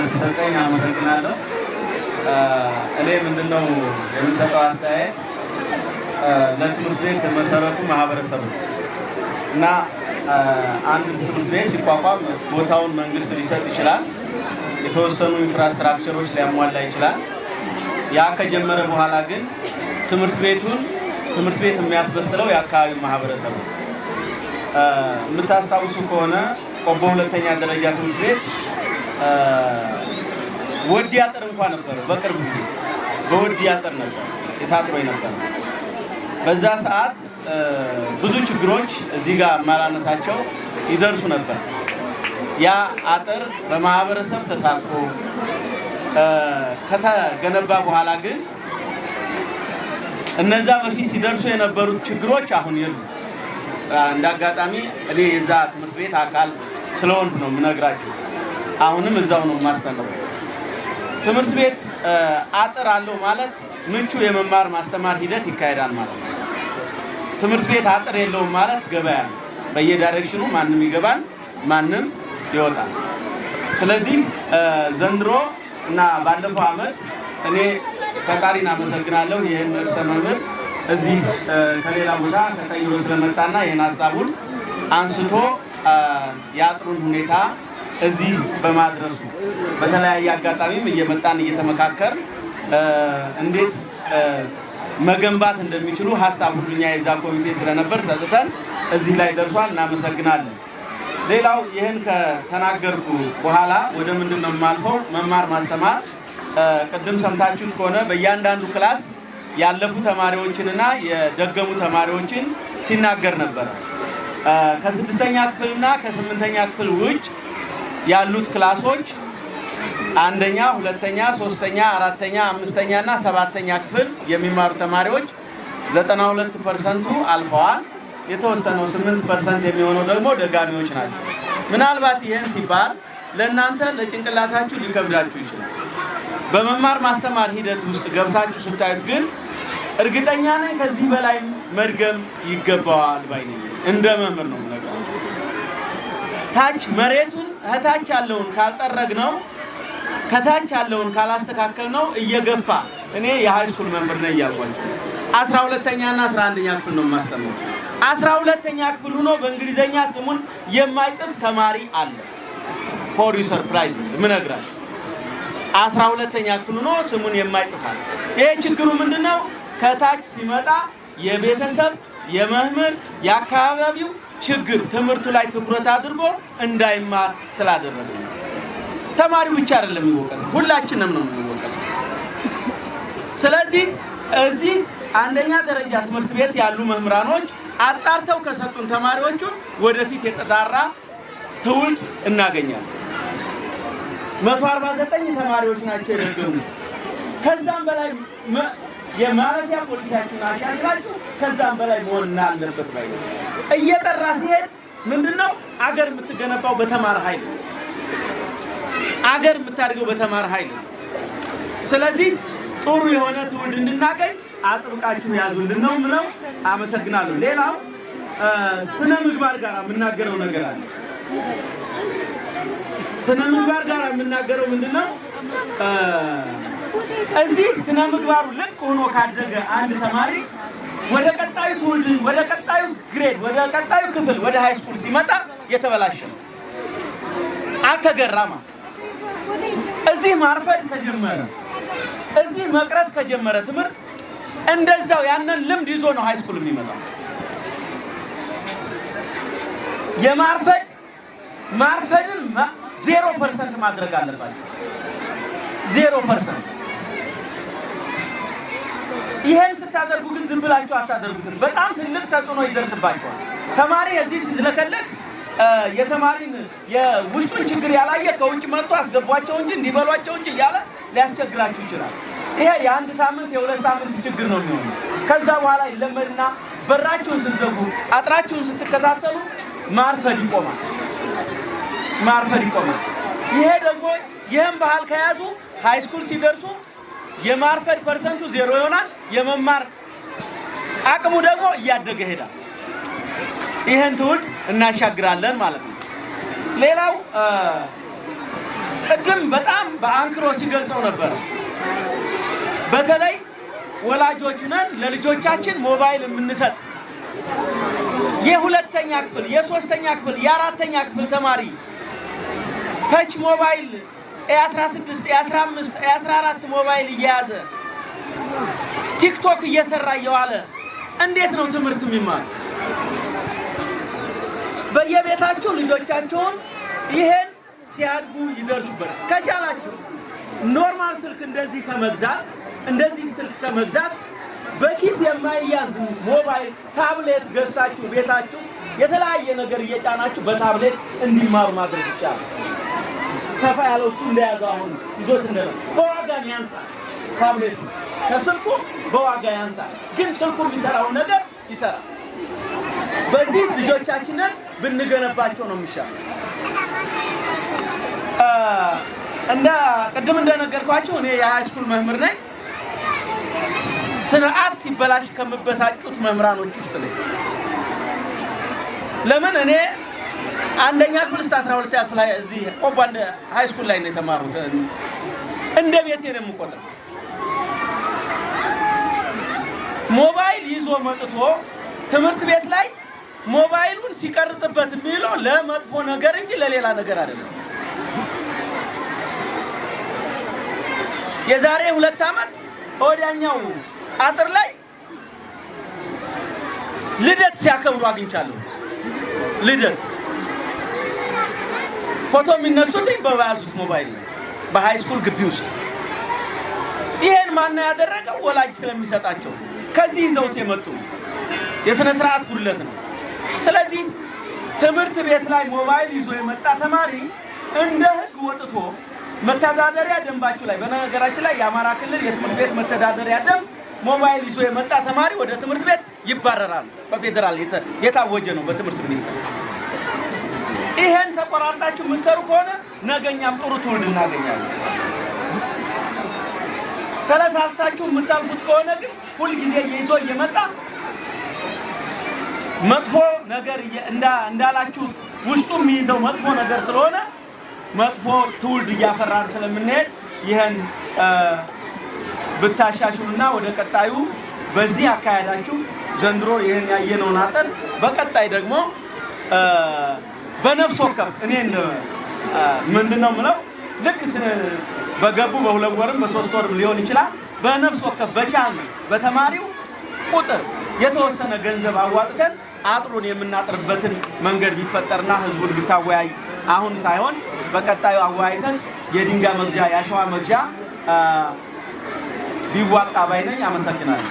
ስለተሰጠኝ አመሰግናለሁ። እኔ ምንድነው የምሰጠው አስተያየት ለትምህርት ቤት መሰረቱ ማህበረሰብ ነው እና አንድ ትምህርት ቤት ሲቋቋም ቦታውን መንግስት ሊሰጥ ይችላል። የተወሰኑ ኢንፍራስትራክቸሮች ሊያሟላ ይችላል። ያ ከጀመረ በኋላ ግን ትምህርት ቤት የሚያስበስለው የአካባቢው ማህበረሰብ ነው። የምታስታውሱ ከሆነ ቆቦ ሁለተኛ ደረጃ ትምህርት ቤት ወዲ አጥር እንኳን ነበር። በቅርብ ጊዜ በወዲ አጥር ነበር የታጥሮ ነበር። በዛ ሰዓት ብዙ ችግሮች እዚህ ጋር ማላነሳቸው ይደርሱ ነበር። ያ አጥር በማህበረሰብ ተሳትፎ ከተገነባ በኋላ ግን እነዛ በፊት ሲደርሱ የነበሩት ችግሮች አሁን የሉ። እንዳጋጣሚ እኔ የዛ ትምህርት ቤት አካል ስለሆንኩ ነው የምነግራችሁ። አሁንም እዛው ነው የማስተምረው። ትምህርት ቤት አጥር አለው ማለት ምቹ የመማር ማስተማር ሂደት ይካሄዳል ማለት ነው። ትምህርት ቤት አጥር የለውም ማለት ገበያ ነው። በየዳይሬክሽኑ ማንም ይገባል፣ ማንም ይወጣል። ስለዚህ ዘንድሮ እና ባለፈው ዓመት እኔ ፈጣሪን አመሰግናለሁ። ይህን ርዕሰ መምህር እዚህ ከሌላ ቦታ ተቀይሮ ስለመጣና ይህን ሀሳቡን አንስቶ የአጥሩን ሁኔታ እዚህ በማድረሱ በተለያየ አጋጣሚም እየመጣን እየተመካከር እንዴት መገንባት እንደሚችሉ ሀሳብ ሁሉኛ የዛ ኮሚቴ ስለነበር ሰጥተን እዚህ ላይ ደርሷል። እናመሰግናለን። ሌላው ይህን ከተናገርኩ በኋላ ወደ ምንድን ነው የማልፈው? መማር ማስተማር። ቅድም ሰምታችሁት ከሆነ በእያንዳንዱ ክላስ ያለፉ ተማሪዎችንና የደገሙ ተማሪዎችን ሲናገር ነበረ። ከ6ኛ ክፍልና ከ8ኛ ክፍል ውጭ ያሉት ክላሶች አንደኛ፣ ሁለተኛ፣ ሶስተኛ፣ አራተኛ፣ አምስተኛ እና 7ኛ ክፍል የሚማሩ ተማሪዎች 92% አልፈዋል። የተወሰነው 8% የሚሆነው ደግሞ ደጋሚዎች ናቸው። ምናልባት ይህን ሲባል ለእናንተ ለጭንቅላታችሁ ሊከብዳችሁ ይችላል። በመማር ማስተማር ሂደት ውስጥ ገብታችሁ ስታዩት ግን እርግጠኛ ነኝ ከዚህ በላይ መድገም ይገባዋል ባይ ነኝ። እንደ መምህር ነው የምነግራችሁ። ታች መሬቱን ከታች ያለውን ካልጠረግነው ከታች ያለውን ካላስተካከልነው እየገፋ እኔ የሃይ ስኩል መምህር ነኝ እያልኳቸው 12ኛ እና 11ኛ ክፍል ነው የማስተምረው። 12ኛ ክፍል ሆኖ በእንግሊዘኛ ስሙን የማይጽፍ ተማሪ አለ። ፎር ዩ ሰርፕራይዝ ምነግራችሁ 12ኛ ክፍል ሆኖ ስሙን የማይጽፍ አለ። ይሄ ችግሩ ምንድነው? ከታች ሲመጣ የቤተሰብ የመምህር የአካባቢው ችግር ትምህርቱ ላይ ትኩረት አድርጎ እንዳይማር ስላደረገ ተማሪው ብቻ አይደለም የሚወቀሰው፣ ሁላችንም ነው የሚወቀሰው። ስለዚህ እዚህ አንደኛ ደረጃ ትምህርት ቤት ያሉ መምህራኖች አጣርተው ከሰጡን ተማሪዎቹን ወደፊት የተጣራ ትውልድ እናገኛለን። 149 ተማሪዎች ናቸው የደገሙት። ከዛም በላይ የማለፊያ ፖሊሲያችሁን አሻሽላችሁ ከዛም በላይ መሆን አለበት ባይ ነው። እየጠራ ሲሄድ ምንድነው አገር የምትገነባው በተማረ ኃይል፣ አገር የምታድገው በተማረ ኃይል። ስለዚህ ጥሩ የሆነ ትውልድ እንድናገኝ አጥብቃችሁ ያዙልን ነው ምለው። አመሰግናለሁ። ሌላው ስነ ምግባር ጋር የምናገረው ነገር አለ። ስነ ምግባር ጋር የምናገረው ምንድነው? እዚህ ስነ ምግባሩ ልክ ሆኖ ካደገ አንድ ተማሪ ወደ ቀጣዩ ትውልድ፣ ወደ ቀጣዩ ግሬድ፣ ወደ ቀጣዩ ክፍል፣ ወደ ሃይ ስኩል ሲመጣ የተበላሸ ነው፣ አልተገራማ። እዚህ ማርፈድ ከጀመረ፣ እዚህ መቅረት ከጀመረ ትምህርት እንደዛው ያንን ልምድ ይዞ ነው ሃይ ስኩል የሚመጣው። ማርፈድን 0% ማድረግ አለባቸው። 0%። ይሄን ስታደርጉ ግን ዝም ብላችሁ አታደርጉትም። በጣም ትልቅ ተጽዕኖ ይደርስባችኋል። ተማሪ እዚህ ሲዝለከለክ የተማሪን የውስጡን ችግር ያላየ ከውጭ መጥቶ አስገቧቸው እንጂ እንዲበሏቸው እንጂ እያለ ሊያስቸግራችሁ ይችላል። ይሄ የአንድ ሳምንት የሁለት ሳምንት ችግር ነው የሚሆነው። ከዛ በኋላ ይለመድና በራችሁን ስትዘጉ፣ አጥራችሁን ስትከታተሉ ማርፈድ ይቆማል። ይሄ ደግሞ ይህን ባህል ከያዙ ሃይ ስኩል ሲደርሱ የማርፈድ ፐርሰንቱ 0 ይሆናል። የመማር አቅሙ ደግሞ እያደገ ይሄዳል። ይሄን ትውልድ እናሻግራለን ማለት ነው። ሌላው ቅድም በጣም በአንክሮ ሲገልጸው ነበር። በተለይ ወላጆች ነን ለልጆቻችን ሞባይል የምንሰጥ የሁለተኛ ክፍል፣ የሶስተኛ ክፍል፣ የአራተኛ ክፍል ተማሪ ተች ሞባይል ኤ16 ኤ15 ኤ14 ሞባይል እየያዘ ቲክቶክ እየሰራ እየዋለ እንዴት ነው ትምህርት የሚማር? በየቤታችሁ ልጆቻችሁን ይሄን ሲያድጉ ይደርሱበት። ከቻላችሁ ኖርማል ስልክ እንደዚህ ስልክ ከመግዛት በኪስ የማይያዝ ሞባይል ታብሌት ገዝታችሁ ቤታችሁ የተለያየ ነገር እየጫናችሁ በታብሌት እንዲማሩ ማድረግ ይቻላል። ሰፋ ያለው እሱ እንደያዘው አሁን ይዞት እንደነው በዋጋም ያንሳል። ታብሌቱ ከስልኩ በዋጋ ያንሳል፣ ግን ስልኩ የሚሰራው ነገር ይሰራል። በዚህ ልጆቻችንን ብንገነባቸው ነው የሚሻለው። ቅድም እንደነገርኳችሁ እኔ የሃይስኩል መምህር ነኝ። ስርዓት ሲበላሽ ከምበሳጩት መምህራኖች ውስጥ ነኝ። ለምን እኔ አንደኛ ክፍል እስከ 12ኛ ክፍል እዚህ ቆቦ ሃይስኩል ላይ ነው የተማሩት። እንደ ቤቴ ነው የምቆጥረው። ሞባይል ይዞ መጥቶ ትምህርት ቤት ላይ ሞባይሉን ሲቀርጽበት የሚለው ለመጥፎ ነገር እንጂ ለሌላ ነገር አይደለም። የዛሬ 2 ዓመት ወዲያኛው አጥር ላይ ልደት ሲያከብሩ አግኝቻለሁ። ልደት ፎቶ የሚነሱት በያዙት ሞባይል በሃይስኩል ግቢ ውስጥ። ይሄን ማን ያደረገው? ወላጅ ስለሚሰጣቸው ከዚህ ይዘውት የመጡ የሥነ ስርዓት ጉድለት ነው። ስለዚህ ትምህርት ቤት ላይ ሞባይል ይዞ የመጣ ተማሪ እንደ ሕግ ወጥቶ መተዳደሪያ ደንባችሁ ላይ፣ በነገራችን ላይ የአማራ ክልል የትምህርት ቤት መተዳደሪያ ደንብ ሞባይል ይዞ የመጣ ተማሪ ወደ ትምህርት ቤት ይባረራል። በፌደራል የታወጀ ነው በትምህርት ሚኒስቴር። ይሄን ተቆራርጣችሁ የምትሰሩ ከሆነ ነገኛም ጥሩ ትውልድ እናገኛለን። ተለሳሳችሁ የምታልፉት ከሆነ ግን ሁልጊዜ ይዞ እየመጣ መጥፎ ነገር እንዳላችሁ ውስጡ የሚይዘው መጥፎ ነገር ስለሆነ መጥፎ ትውልድ እያፈራን ስለምንሄድ ይሄን ብታሻሽሉና ወደ ቀጣዩ በዚህ አካሄዳችሁ ዘንድሮ ይሄን ያየነውን አጥር በቀጣይ ደግሞ በነፍስ ወከፍ እኔ ምንድነው የምለው ልክ በገቡ በ2 ወርም በ3 ወርም ሊሆን ይችላል። በነፍስ ወከፍ በቻን በተማሪው ቁጥር የተወሰነ ገንዘብ አዋጥተን አጥሩን የምናጥርበትን መንገድ ቢፈጠርና ህዝቡን ቢታወያይ አሁን ሳይሆን በቀጣዩ አወያይተን የድንጋይ መግዣ የአሸዋ መግዣ ቢዋጣ ባይ ነኝ። አመሰግናለሁ።